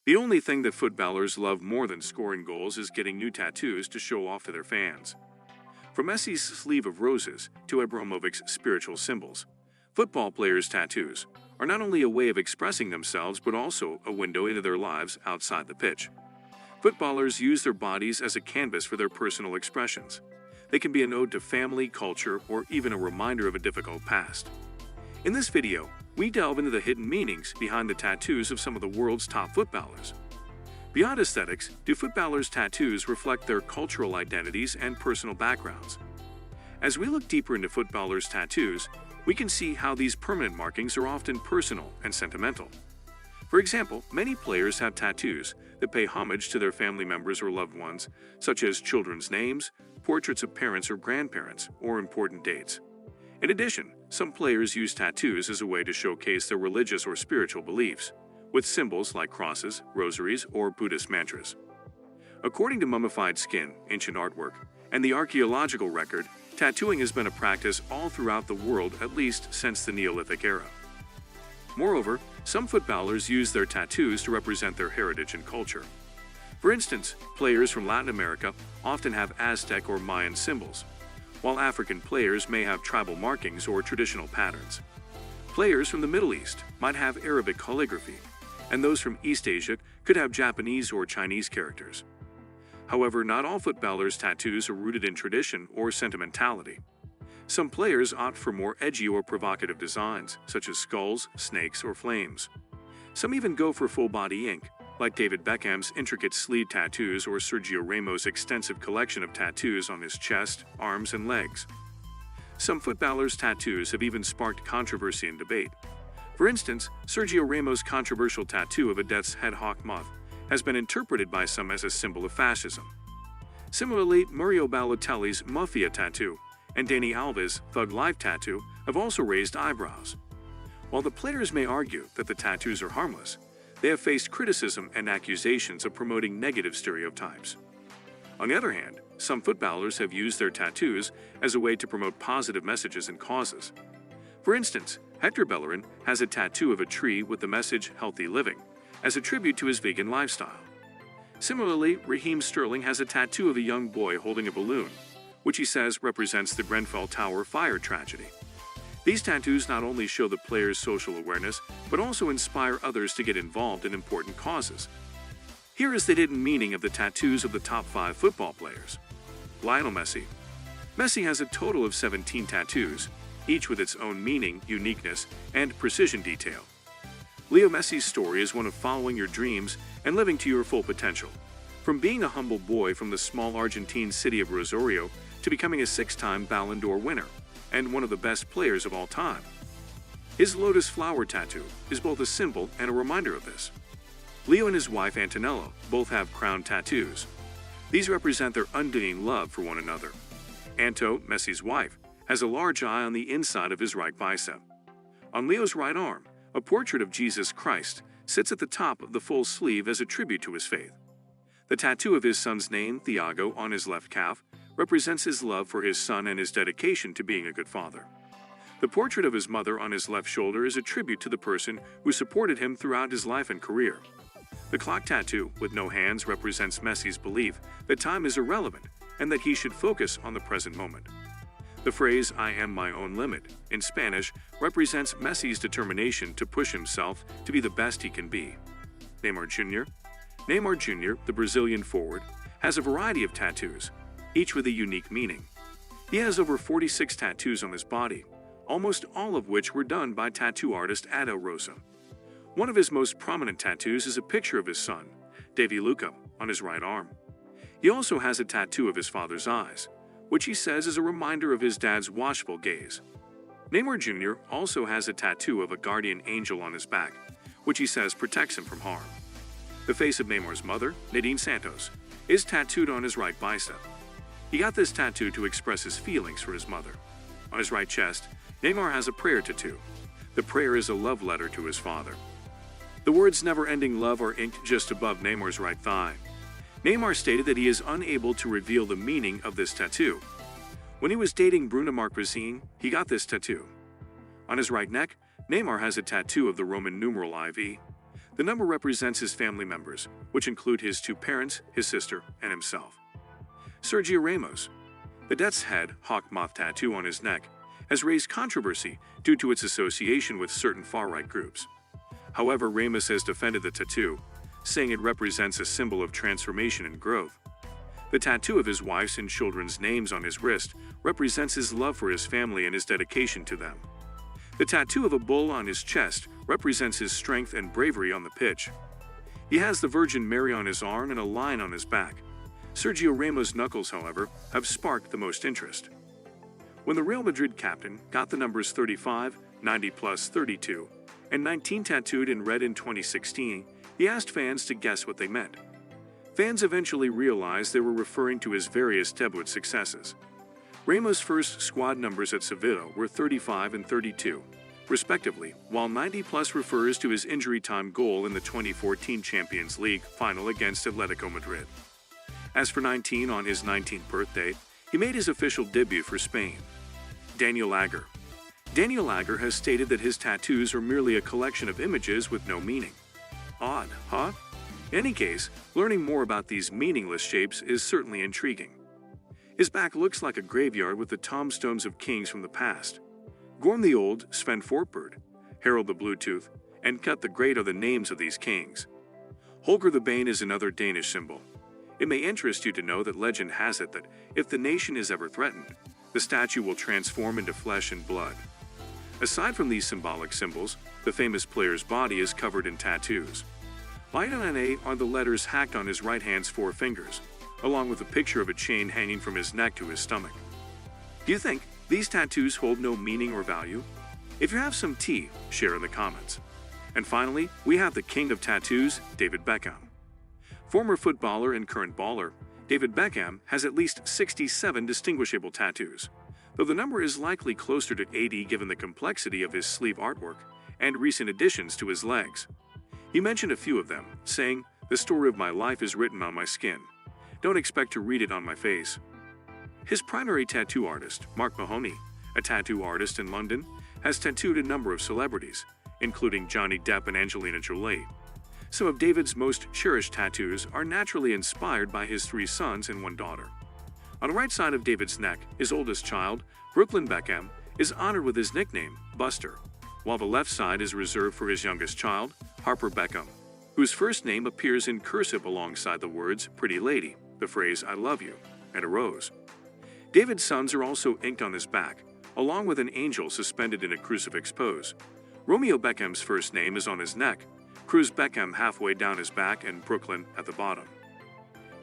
The only thing that footballers love more than scoring goals is getting new tattoos to show off to their fans. From Messi's sleeve of roses to Abramovic's spiritual symbols, football players' tattoos are not only a way of expressing themselves but also a window into their lives outside the pitch. Footballers use their bodies as a canvas for their personal expressions. They can be an ode to family, culture, or even a reminder of a difficult past. In this video, we delve into the hidden meanings behind the tattoos of some of the world's top footballers. Beyond aesthetics, do footballers' tattoos reflect their cultural identities and personal backgrounds? As we look deeper into footballers' tattoos, we can see how these permanent markings are often personal and sentimental. For example, many players have tattoos that pay homage to their family members or loved ones, such as children's names, portraits of parents or grandparents, or important dates. In addition, some players use tattoos as a way to showcase their religious or spiritual beliefs, with symbols like crosses, rosaries, or Buddhist mantras. According to mummified skin, ancient artwork, and the archaeological record, tattooing has been a practice all throughout the world at least since the Neolithic era. Moreover, some footballers use their tattoos to represent their heritage and culture. For instance, players from Latin America often have Aztec or Mayan symbols, while African players may have tribal markings or traditional patterns. Players from the Middle East might have Arabic calligraphy, and those from East Asia could have Japanese or Chinese characters. However, not all footballers' tattoos are rooted in tradition or sentimentality. Some players opt for more edgy or provocative designs, such as skulls, snakes, or flames. Some even go for full-body ink, like David Beckham's intricate sleeve tattoos or Sergio Ramos' extensive collection of tattoos on his chest, arms, and legs. Some footballers' tattoos have even sparked controversy and debate. For instance, Sergio Ramos' controversial tattoo of a death's head hawk moth has been interpreted by some as a symbol of fascism. Similarly, Mario Balotelli's Mafia tattoo and Dani Alves' Thug Life tattoo have also raised eyebrows. While the players may argue that the tattoos are harmless, they have faced criticism and accusations of promoting negative stereotypes. On the other hand, some footballers have used their tattoos as a way to promote positive messages and causes. For instance, Hector Bellerin has a tattoo of a tree with the message "Healthy Living" as a tribute to his vegan lifestyle. Similarly, Raheem Sterling has a tattoo of a young boy holding a balloon, which he says represents the Grenfell Tower fire tragedy. These tattoos not only show the player's social awareness, but also inspire others to get involved in important causes. Here is the hidden meaning of the tattoos of the top 5 football players. Lionel Messi. Messi has a total of 17 tattoos, each with its own meaning, uniqueness, and precision detail. Leo Messi's story is one of following your dreams and living to your full potential. From being a humble boy from the small Argentine city of Rosario to becoming a 6-time Ballon d'Or winner and one of the best players of all time. His lotus flower tattoo is both a symbol and a reminder of this. Leo and his wife Antonella both have crown tattoos. These represent their undying love for one another. Anto, Messi's wife, has a large eye on the inside of his right bicep. On Leo's right arm, a portrait of Jesus Christ sits at the top of the full sleeve as a tribute to his faith. The tattoo of his son's name, Thiago, on his left calf represents his love for his son and his dedication to being a good father. The portrait of his mother on his left shoulder is a tribute to the person who supported him throughout his life and career. The clock tattoo, with no hands, represents Messi's belief that time is irrelevant and that he should focus on the present moment. The phrase, "I am my own limit," in Spanish, represents Messi's determination to push himself to be the best he can be. Neymar Jr. Neymar Jr., the Brazilian forward, has a variety of tattoos, each with a unique meaning. He has over 46 tattoos on his body, almost all of which were done by tattoo artist Ado Rosa. One of his most prominent tattoos is a picture of his son, Davi Luca, on his right arm. He also has a tattoo of his father's eyes, which he says is a reminder of his dad's watchful gaze. Neymar Jr. also has a tattoo of a guardian angel on his back, which he says protects him from harm. The face of Neymar's mother, Nadine Santos, is tattooed on his right bicep. He got this tattoo to express his feelings for his mother. On his right chest, Neymar has a prayer tattoo. The prayer is a love letter to his father. The words "never-ending love" are inked just above Neymar's right thigh. Neymar stated that he is unable to reveal the meaning of this tattoo. When he was dating Bruna Marquezine, he got this tattoo. On his right neck, Neymar has a tattoo of the Roman numeral IV. The number represents his family members, which include his two parents, his sister, and himself. Sergio Ramos. The death's head, hawk moth tattoo on his neck, has raised controversy due to its association with certain far-right groups. However, Ramos has defended the tattoo, saying it represents a symbol of transformation and growth. The tattoo of his wife's and children's names on his wrist represents his love for his family and his dedication to them. The tattoo of a bull on his chest represents his strength and bravery on the pitch. He has the Virgin Mary on his arm and a lion on his back. Sergio Ramos' knuckles, however, have sparked the most interest. When the Real Madrid captain got the numbers 35, 90+, 32, and 19 tattooed in red in 2016, he asked fans to guess what they meant. Fans eventually realized they were referring to his various debut successes. Ramos' first squad numbers at Sevilla were 35 and 32, respectively, while 90+ refers to his injury-time goal in the 2014 Champions League final against Atletico Madrid. As for 19, on his 19th birthday, he made his official debut for Spain. Daniel Agger. Daniel Agger has stated that his tattoos are merely a collection of images with no meaning. Odd, huh? In any case, learning more about these meaningless shapes is certainly intriguing. His back looks like a graveyard with the tombstones of kings from the past. Gorm the Old, Sven Fortbird, Harold the Bluetooth, and Cut the Great are the names of these kings. Holger the Bane is another Danish symbol. It may interest you to know that legend has it that if the nation is ever threatened, the statue will transform into flesh and blood. Aside from these symbolic symbols, the famous player's body is covered in tattoos. Lionel are the letters hacked on his right hand's 4 fingers, along with a picture of a chain hanging from his neck to his stomach. Do you think these tattoos hold no meaning or value? If you have some tea, share in the comments. And finally, we have the king of tattoos, David Beckham. Former footballer and current baller, David Beckham has at least 67 distinguishable tattoos, though the number is likely closer to 80 given the complexity of his sleeve artwork and recent additions to his legs. He mentioned a few of them, saying, "The story of my life is written on my skin. Don't expect to read it on my face." His primary tattoo artist, Mark Mahoney, a tattoo artist in London, has tattooed a number of celebrities, including Johnny Depp and Angelina Jolie. Some of David's most cherished tattoos are naturally inspired by his 3 sons and 1 daughter. On the right side of David's neck, his oldest child, Brooklyn Beckham, is honored with his nickname, Buster, while the left side is reserved for his youngest child, Harper Beckham, whose first name appears in cursive alongside the words "Pretty Lady," the phrase "I love you," and a rose. David's sons are also inked on his back, along with an angel suspended in a crucifix pose. Romeo Beckham's first name is on his neck, Cruz Beckham halfway down his back, and Brooklyn at the bottom.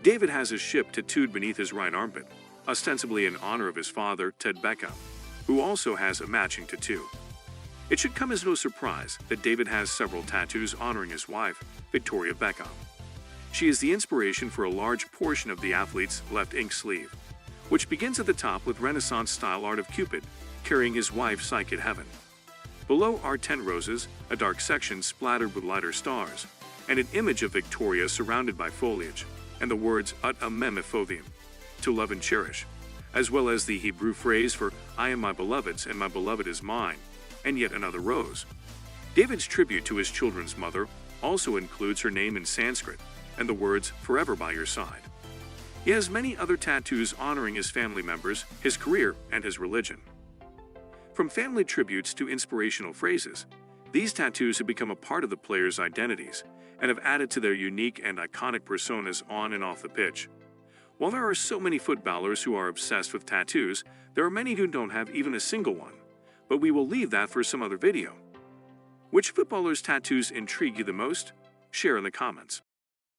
David has his ship tattooed beneath his right armpit, ostensibly in honor of his father, Ted Beckham, who also has a matching tattoo. It should come as no surprise that David has several tattoos honoring his wife, Victoria Beckham. She is the inspiration for a large portion of the athlete's left ink sleeve, which begins at the top with Renaissance-style art of Cupid carrying his wife Psyche to heaven. Below are 10 roses, a dark section splattered with lighter stars, and an image of Victoria surrounded by foliage, and the words Ut amem ephothium, to love and cherish, as well as the Hebrew phrase for I am my beloved's and my beloved is mine, and yet another rose. David's tribute to his children's mother also includes her name in Sanskrit and the words forever by your side. He has many other tattoos honoring his family members, his career, and his religion. From family tributes to inspirational phrases, these tattoos have become a part of the players' identities and have added to their unique and iconic personas on and off the pitch. While there are so many footballers who are obsessed with tattoos, there are many who don't have even a single one, but we will leave that for some other video. Which footballer's tattoos intrigue you the most? Share in the comments.